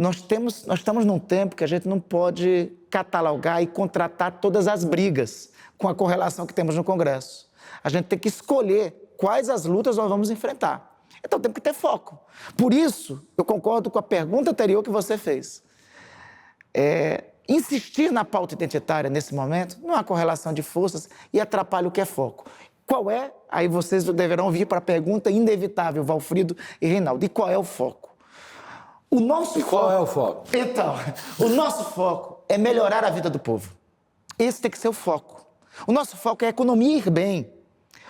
nós estamos num tempo que a gente não pode catalogar e contratar todas as brigas com a correlação que temos no Congresso. A gente tem que escolher quais as lutas nós vamos enfrentar. Então, temos que ter foco. Por isso, eu concordo com a pergunta anterior que você fez. Insistir na pauta identitária nesse momento não há correlação de forças e atrapalha o que é foco. Qual é? Aí vocês deverão vir para a pergunta inevitável, Valfrido e Reinaldo. E qual é o foco? Qual é o foco? Então, o nosso foco é melhorar a vida do povo. Esse tem que ser o foco. O nosso foco é a economia ir bem.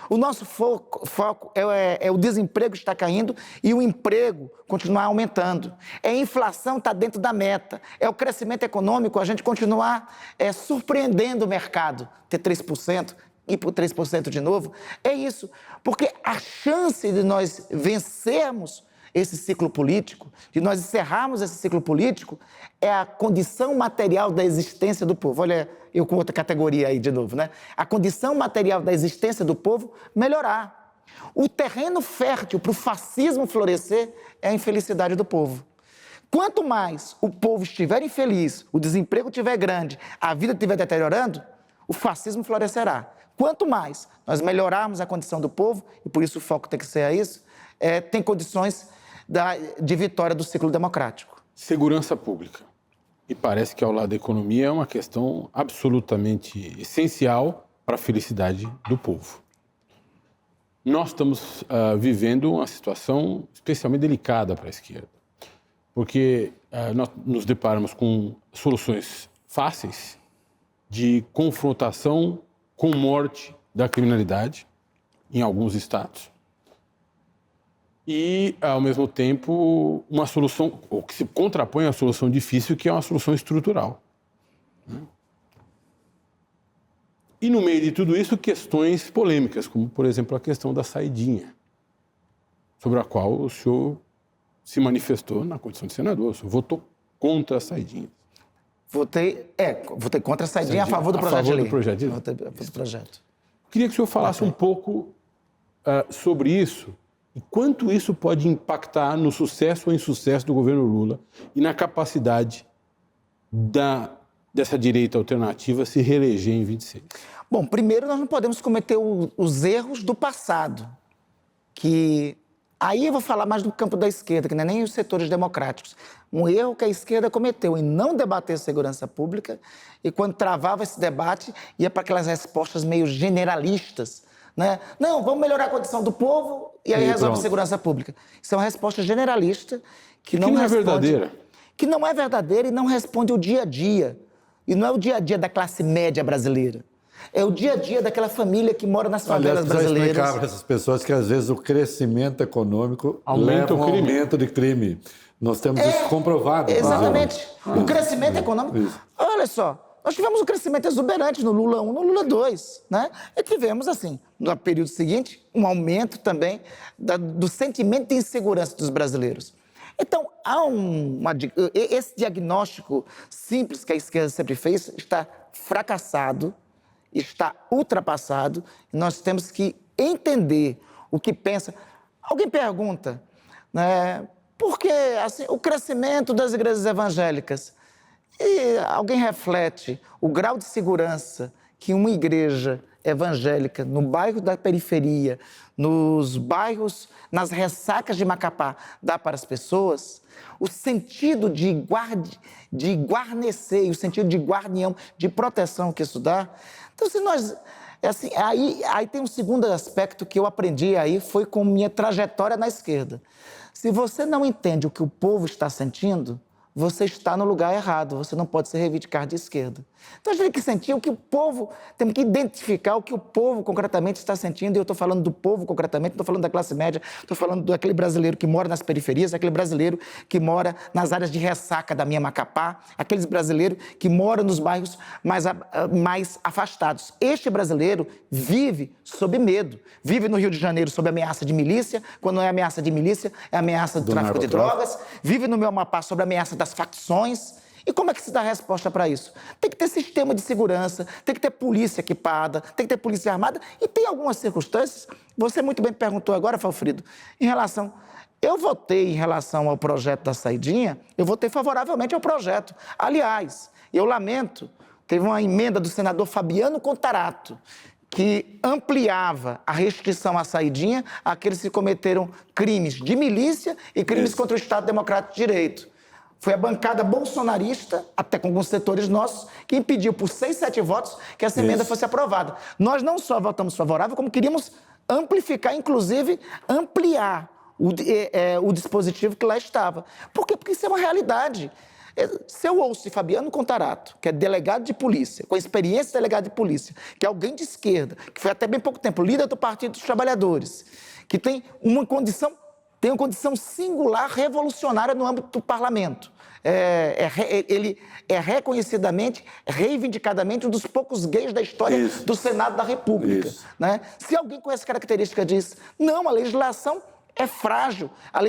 O nosso foco é o desemprego estar caindo e o emprego continuar aumentando. É a inflação estar dentro da meta. É o crescimento econômico, a gente continuar surpreendendo o mercado, ter 3%, ir por 3% de novo. É isso, porque a chance de nós vencermos esse ciclo político, de nós encerrarmos esse ciclo político, é a condição material da existência do povo. Olha, eu com outra categoria aí de novo, né? A condição material da existência do povo melhorar. O terreno fértil para o fascismo florescer é a infelicidade do povo. Quanto mais o povo estiver infeliz, o desemprego estiver grande, a vida estiver deteriorando, o fascismo florescerá. Quanto mais nós melhorarmos a condição do povo, e por isso o foco tem que ser isso, tem condições de vitória do ciclo democrático. Segurança pública. E parece que ao lado da economia é uma questão absolutamente essencial para a felicidade do povo. Nós estamos vivendo uma situação especialmente delicada para a esquerda, porque nós nos deparamos com soluções fáceis de confrontação com morte da criminalidade em alguns estados e, ao mesmo tempo, uma solução, ou que se contrapõe à solução difícil, que é uma solução estrutural. E, no meio de tudo isso, questões polêmicas, como, por exemplo, a questão da saidinha, sobre a qual o senhor se manifestou na condição de senador. O senhor votou contra a saidinha. Votei contra a saidinha a favor do projeto de lei. Do projeto de lei. Votei a favor do projeto. Queria que o senhor falasse um pouco sobre isso e quanto isso pode impactar no sucesso ou insucesso do governo Lula e na capacidade dessa direita alternativa se reeleger em 26. Bom, primeiro nós não podemos cometer os erros do passado, que aí eu vou falar mais do campo da esquerda, que não é nem os setores democráticos. Um erro que a esquerda cometeu em não debater segurança pública e quando travava esse debate ia para aquelas respostas meio generalistas, né? Não, vamos melhorar a condição do povo e aí resolve segurança pública. Isso é uma resposta generalista que não é verdadeira. Que não é verdadeira e não responde o dia a dia. E não é o dia a dia da classe média brasileira. É o dia a dia daquela família que mora nas favelas brasileiras. Explicar para essas pessoas que, às vezes, o crescimento econômico leva a um aumento de crime. Nós temos isso comprovado. Exatamente. O crescimento econômico... Isso. Olha só, nós tivemos um crescimento exuberante no Lula 1, no Lula 2, né? E tivemos, assim, no período seguinte, um aumento também do sentimento de insegurança dos brasileiros. Então, há esse diagnóstico simples que a esquerda sempre fez está fracassado, está ultrapassado, e nós temos que entender o que pensa. Alguém pergunta, né, por que assim, o crescimento das igrejas evangélicas? E alguém reflete o grau de segurança que uma igreja evangélica no bairro da periferia, nos bairros, nas ressacas de Macapá, dá para as pessoas? O sentido de guarnecer, o sentido de guarnião, de proteção que isso dá. Então, se nós... Assim, aí tem um segundo aspecto que eu aprendi aí, foi com minha trajetória na esquerda. Se você não entende o que o povo está sentindo, você está no lugar errado, você não pode se reivindicar de esquerda. Então a gente tem que sentir o que o povo, temos que identificar o que o povo concretamente está sentindo, e eu estou falando do povo concretamente, não estou falando da classe média, estou falando daquele brasileiro que mora nas periferias, aquele brasileiro que mora nas áreas de ressaca da minha Macapá, aqueles brasileiros que moram nos bairros mais afastados. Este brasileiro vive sob medo, vive no Rio de Janeiro sob ameaça de milícia, quando não é ameaça de milícia, é ameaça do tráfico de drogas, vive no meu Amapá sob ameaça das facções. E como é que se dá a resposta para isso? Tem que ter sistema de segurança, tem que ter polícia equipada, tem que ter polícia armada, e tem algumas circunstâncias, você muito bem perguntou agora, Valfrido, em relação Eu votei em relação ao projeto da saidinha, eu votei favoravelmente ao projeto. Aliás, eu lamento, teve uma emenda do senador Fabiano Contarato, que ampliava a restrição à saidinha àqueles que cometeram crimes de milícia e crimes contra o Estado Democrático de Direito. Foi a bancada bolsonarista, até com alguns setores nossos, que impediu por 6, 7 votos que essa emenda fosse aprovada. Nós não só votamos favorável, como queríamos amplificar, inclusive ampliar o dispositivo que lá estava. Por quê? Porque isso é uma realidade. Se eu ouço Fabiano Contarato, que é delegado de polícia, com experiência de delegado de polícia, que é alguém de esquerda, que foi até bem pouco tempo líder do Partido dos Trabalhadores, que tem uma condição singular, revolucionária no âmbito do parlamento. Ele é reconhecidamente, reivindicadamente, um dos poucos gays da história do Senado da República. Né? Se alguém com essa característica diz, não, a legislação é frágil, a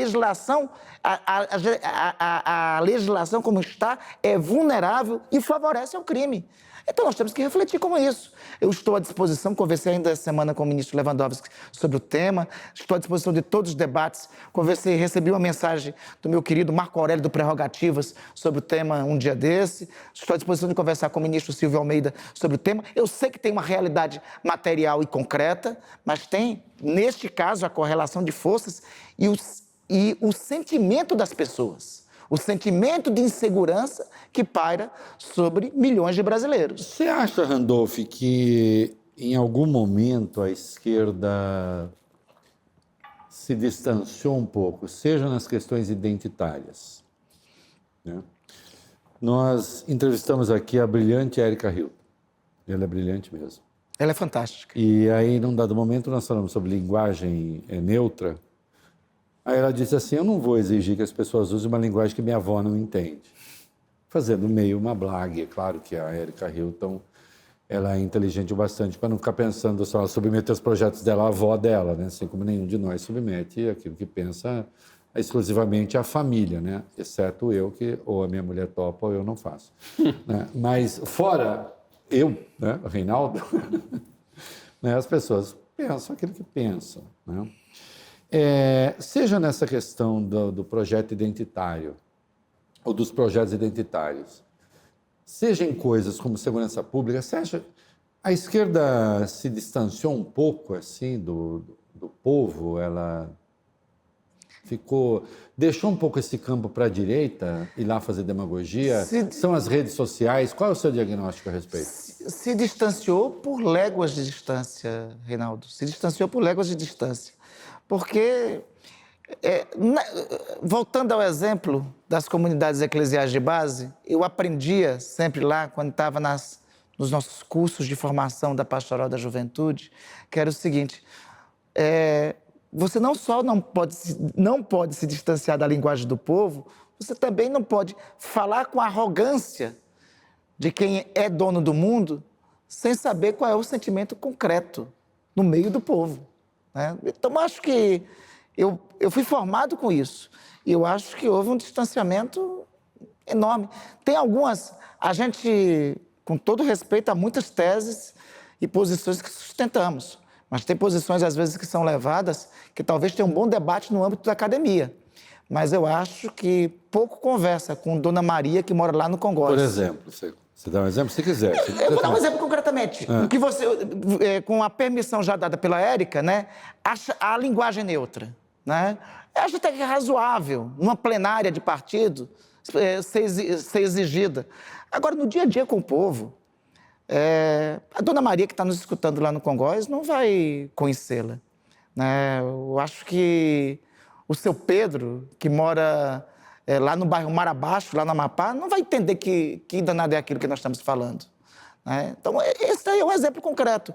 legislação como está é vulnerável e favorece ao crime. Então nós temos que refletir como isso. Eu estou à disposição, conversei ainda essa semana com o ministro Lewandowski sobre o tema, estou à disposição de todos os debates, recebi uma mensagem do meu querido Marco Aurélio do Prerrogativas sobre o tema um dia desse, estou à disposição de conversar com o ministro Silvio Almeida sobre o tema. Eu sei que tem uma realidade material e concreta, mas tem, neste caso, a correlação de forças e o sentimento das pessoas. O sentimento de insegurança que paira sobre milhões de brasileiros. Você acha, Randolph, que em algum momento a esquerda se distanciou um pouco, seja nas questões identitárias, né? Nós entrevistamos aqui a brilhante Érica Hilton. Ela é brilhante mesmo. Ela é fantástica. E aí, num dado momento, nós falamos sobre linguagem neutra. Aí ela disse assim, eu não vou exigir que as pessoas usem uma linguagem que minha avó não entende. Fazendo meio uma blague. É claro que a Érica Hilton, ela é inteligente o bastante para não ficar pensando só submeter os projetos dela à avó dela, né? Assim como nenhum de nós submete aquilo que pensa exclusivamente à família, né? Exceto eu, que ou a minha mulher topa ou eu não faço. Né? Mas fora eu, né? O Reinaldo, né? As pessoas pensam aquilo que pensam, né? Seja nessa questão do projeto identitário, ou dos projetos identitários, seja em coisas como segurança pública, a esquerda se distanciou um pouco assim do povo, ela deixou um pouco esse campo para a direita, ir lá fazer demagogia? São as redes sociais? Qual é o seu diagnóstico a respeito? Se distanciou por léguas de distância, Reinaldo, se distanciou por léguas de distância. Porque, voltando ao exemplo das comunidades eclesiais de base, eu aprendia sempre lá, quando estava nos nossos cursos de formação da Pastoral da Juventude, que era o seguinte, você não só não pode se distanciar da linguagem do povo, você também não pode falar com a arrogância de quem é dono do mundo, sem saber qual é o sentimento concreto no meio do povo. Então, acho que eu fui formado com isso. E eu acho que houve um distanciamento enorme. Tem algumas... A gente, com todo respeito, há muitas teses e posições que sustentamos. Mas tem posições, às vezes, que são levadas, que talvez tenham um bom debate no âmbito da academia. Mas eu acho que pouco conversa com Dona Maria, que mora lá no Congonhas. Por exemplo, você dá um exemplo se quiser. Eu vou dar um exemplo concretamente. O que com a permissão já dada pela Érica, né, a linguagem neutra, né, eu acho até que é razoável, numa plenária de partido, ser exigida. Agora, no dia a dia com o povo, a Dona Maria, que está nos escutando lá no Congonhas, não vai conhecê-la. Né? Eu acho que o seu Pedro, que mora lá no bairro Mar Abaixo, lá no Amapá, não vai entender que danado é aquilo que nós estamos falando. Né? Então, esse aí é um exemplo concreto.